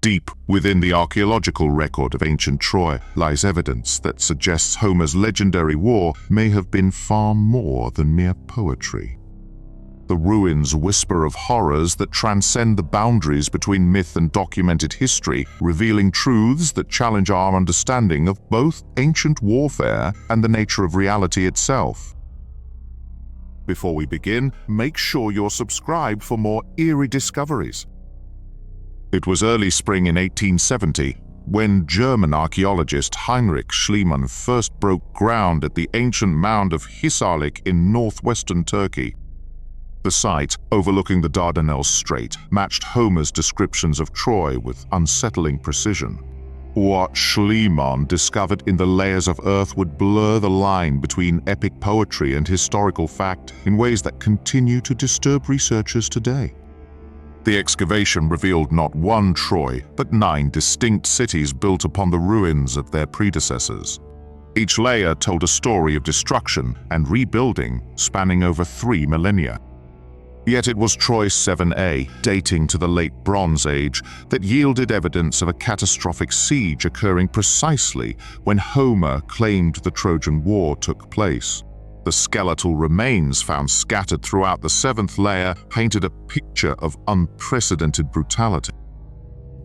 Deep within the archaeological record of ancient Troy lies evidence that suggests Homer's legendary war may have been far more than mere poetry. The ruins whisper of horrors that transcend the boundaries between myth and documented history, revealing truths that challenge our understanding of both ancient warfare and the nature of reality itself. Before we begin, make sure you're subscribed for more eerie discoveries. It was early spring in 1870 when German archaeologist Heinrich Schliemann first broke ground at the ancient mound of Hisarlik in northwestern Turkey. The site, overlooking the Dardanelles Strait, matched Homer's descriptions of Troy with unsettling precision. What Schliemann discovered in the layers of earth would blur the line between epic poetry and historical fact in ways that continue to disturb researchers today. The excavation revealed not one Troy, but 9 distinct cities built upon the ruins of their predecessors. Each layer told a story of destruction and rebuilding spanning over 3 millennia. Yet it was Troy 7a, dating to the late Bronze Age, that yielded evidence of a catastrophic siege occurring precisely when Homer claimed the Trojan War took place. The skeletal remains found scattered throughout the 7th layer painted a picture of unprecedented brutality.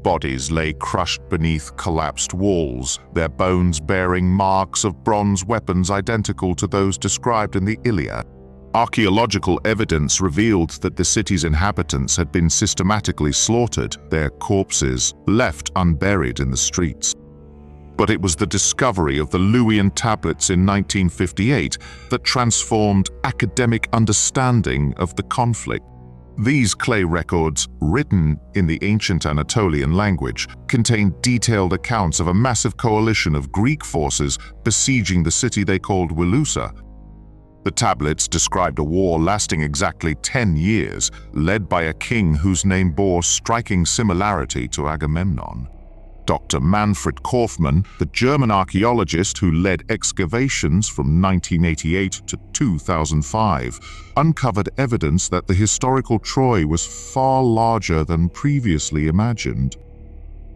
Bodies lay crushed beneath collapsed walls, their bones bearing marks of bronze weapons identical to those described in the Iliad. Archaeological evidence revealed that the city's inhabitants had been systematically slaughtered, their corpses left unburied in the streets. But it was the discovery of the Luwian tablets in 1958 that transformed academic understanding of the conflict. These clay records, written in the ancient Anatolian language, contain detailed accounts of a massive coalition of Greek forces besieging the city they called Wilusa. The tablets described a war lasting exactly 10 years, led by a king whose name bore striking similarity to Agamemnon. Dr. Manfred Kaufmann, the German archaeologist who led excavations from 1988 to 2005, uncovered evidence that the historical Troy was far larger than previously imagined.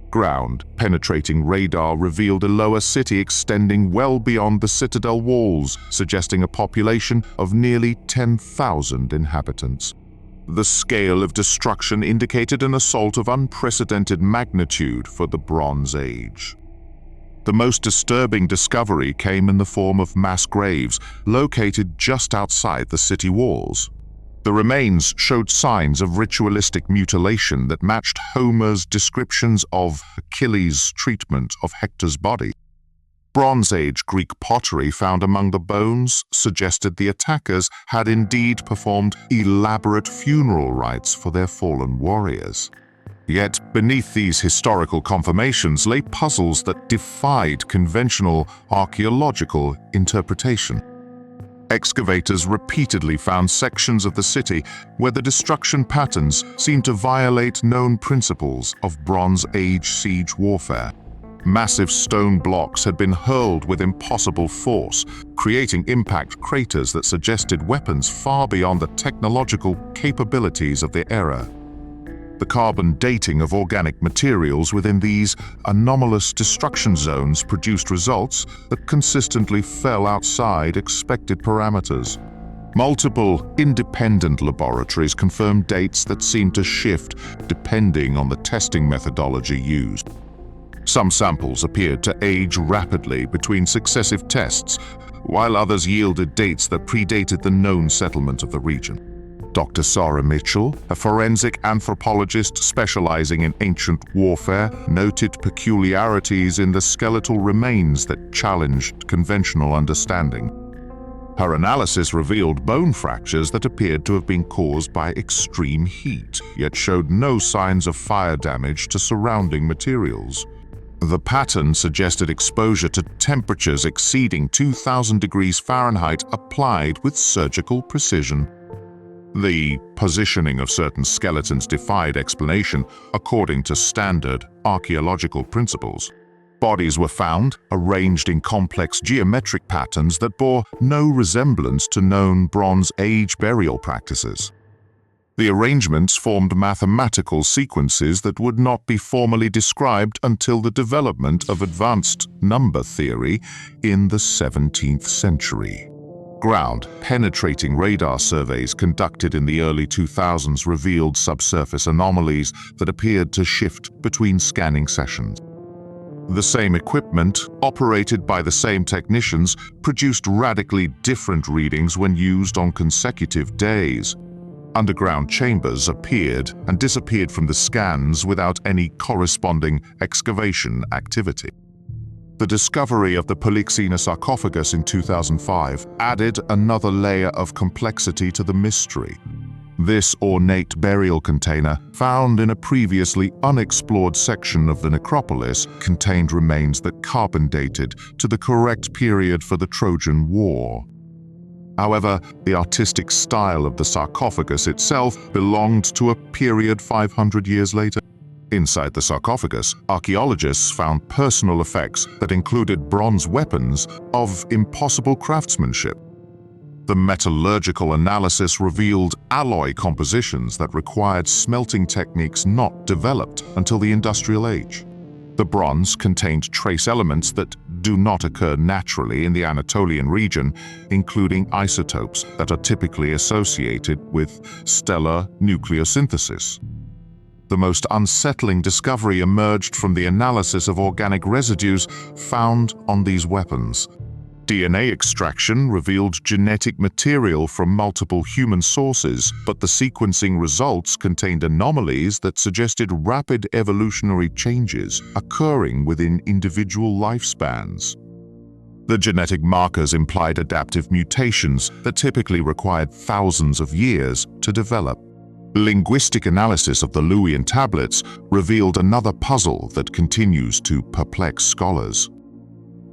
Ground-penetrating radar revealed a lower city extending well beyond the citadel walls, suggesting a population of nearly 10,000 inhabitants. The scale of destruction indicated an assault of unprecedented magnitude for the Bronze Age. The most disturbing discovery came in the form of mass graves located just outside the city walls. The remains showed signs of ritualistic mutilation that matched Homer's descriptions of Achilles' treatment of Hector's body. Bronze Age Greek pottery found among the bones suggested the attackers had indeed performed elaborate funeral rites for their fallen warriors. Yet beneath these historical confirmations lay puzzles that defied conventional archaeological interpretation. Excavators repeatedly found sections of the city where the destruction patterns seemed to violate known principles of Bronze Age siege warfare. Massive stone blocks had been hurled with impossible force, creating impact craters that suggested weapons far beyond the technological capabilities of the era. The carbon dating of organic materials within these anomalous destruction zones produced results that consistently fell outside expected parameters. Multiple independent laboratories confirmed dates that seemed to shift depending on the testing methodology used. Some samples appeared to age rapidly between successive tests, while others yielded dates that predated the known settlement of the region. Dr. Sarah Mitchell, a forensic anthropologist specializing in ancient warfare, noted peculiarities in the skeletal remains that challenged conventional understanding. Her analysis revealed bone fractures that appeared to have been caused by extreme heat, yet showed no signs of fire damage to surrounding materials. The pattern suggested exposure to temperatures exceeding 2,000 degrees Fahrenheit applied with surgical precision. The positioning of certain skeletons defied explanation according to standard archaeological principles. Bodies were found, arranged in complex geometric patterns that bore no resemblance to known Bronze Age burial practices. The arrangements formed mathematical sequences that would not be formally described until the development of advanced number theory in the 17th century. Ground-penetrating radar surveys conducted in the early 2000s revealed subsurface anomalies that appeared to shift between scanning sessions. The same equipment, operated by the same technicians, produced radically different readings when used on consecutive days. Underground chambers appeared and disappeared from the scans without any corresponding excavation activity. The discovery of the Polyxena sarcophagus in 2005 added another layer of complexity to the mystery. This ornate burial container, found in a previously unexplored section of the necropolis, contained remains that carbon dated to the correct period for the Trojan War. However, the artistic style of the sarcophagus itself belonged to a period 500 years later. Inside the sarcophagus, archaeologists found personal effects that included bronze weapons of impossible craftsmanship. The metallurgical analysis revealed alloy compositions that required smelting techniques not developed until the Industrial Age. The bronze contained trace elements that do not occur naturally in the Anatolian region, including isotopes that are typically associated with stellar nucleosynthesis. The most unsettling discovery emerged from the analysis of organic residues found on these weapons. DNA extraction revealed genetic material from multiple human sources, but the sequencing results contained anomalies that suggested rapid evolutionary changes occurring within individual lifespans. The genetic markers implied adaptive mutations that typically required thousands of years to develop. Linguistic analysis of the Luwian tablets revealed another puzzle that continues to perplex scholars.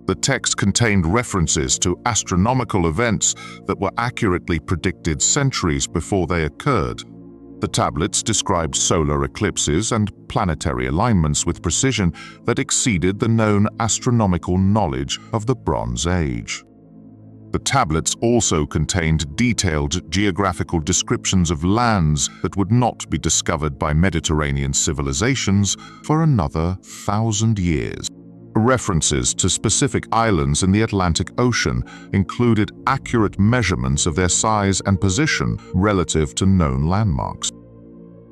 The text contained references to astronomical events that were accurately predicted centuries before they occurred. The tablets described solar eclipses and planetary alignments with precision that exceeded the known astronomical knowledge of the Bronze Age. The tablets also contained detailed geographical descriptions of lands that would not be discovered by Mediterranean civilizations for another 1,000 years. References to specific islands in the Atlantic Ocean included accurate measurements of their size and position relative to known landmarks.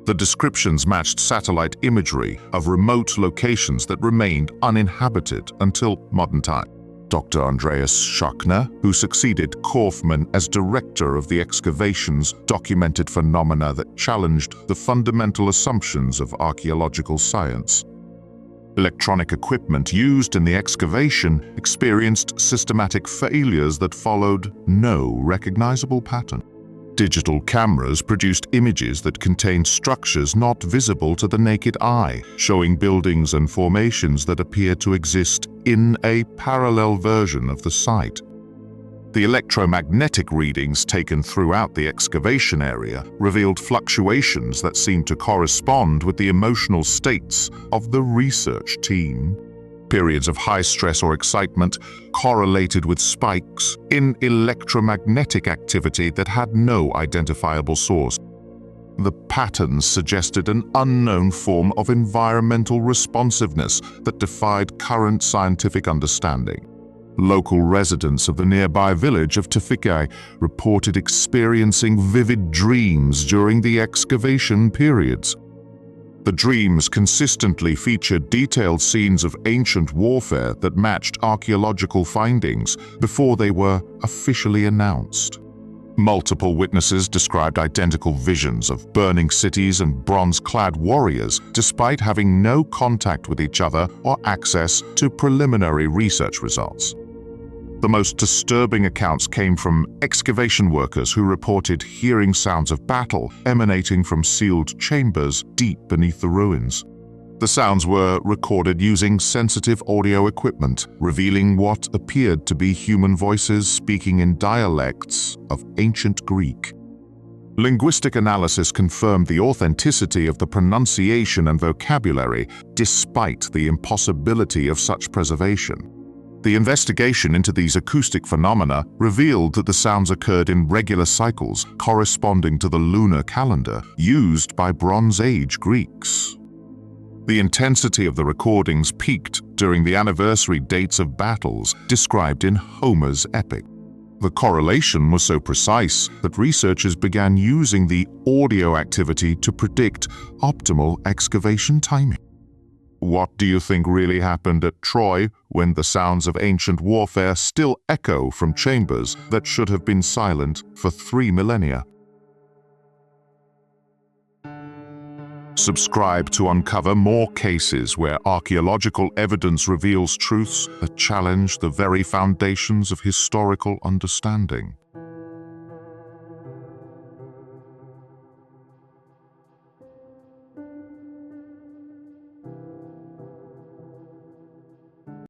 The descriptions matched satellite imagery of remote locations that remained uninhabited until modern time. Dr. Andreas Schachner, who succeeded Kaufmann as director of the excavations, documented phenomena that challenged the fundamental assumptions of archaeological science. Electronic equipment used in the excavation experienced systematic failures that followed no recognizable pattern. Digital cameras produced images that contained structures not visible to the naked eye, showing buildings and formations that appear to exist in a parallel version of the site. The electromagnetic readings taken throughout the excavation area revealed fluctuations that seemed to correspond with the emotional states of the research team. Periods of high stress or excitement correlated with spikes in electromagnetic activity that had no identifiable source. The patterns suggested an unknown form of environmental responsiveness that defied current scientific understanding. Local residents of the nearby village of Tefike reported experiencing vivid dreams during the excavation periods. The dreams consistently featured detailed scenes of ancient warfare that matched archaeological findings before they were officially announced. Multiple witnesses described identical visions of burning cities and bronze-clad warriors, despite having no contact with each other or access to preliminary research results. The most disturbing accounts came from excavation workers who reported hearing sounds of battle emanating from sealed chambers deep beneath the ruins. The sounds were recorded using sensitive audio equipment, revealing what appeared to be human voices speaking in dialects of ancient Greek. Linguistic analysis confirmed the authenticity of the pronunciation and vocabulary, despite the impossibility of such preservation. The investigation into these acoustic phenomena revealed that the sounds occurred in regular cycles corresponding to the lunar calendar used by Bronze Age Greeks. The intensity of the recordings peaked during the anniversary dates of battles described in Homer's epic. The correlation was so precise that researchers began using the audio activity to predict optimal excavation timing. What do you think really happened at Troy when the sounds of ancient warfare still echo from chambers that should have been silent for 3 millennia? Subscribe to uncover more cases where archaeological evidence reveals truths that challenge the very foundations of historical understanding.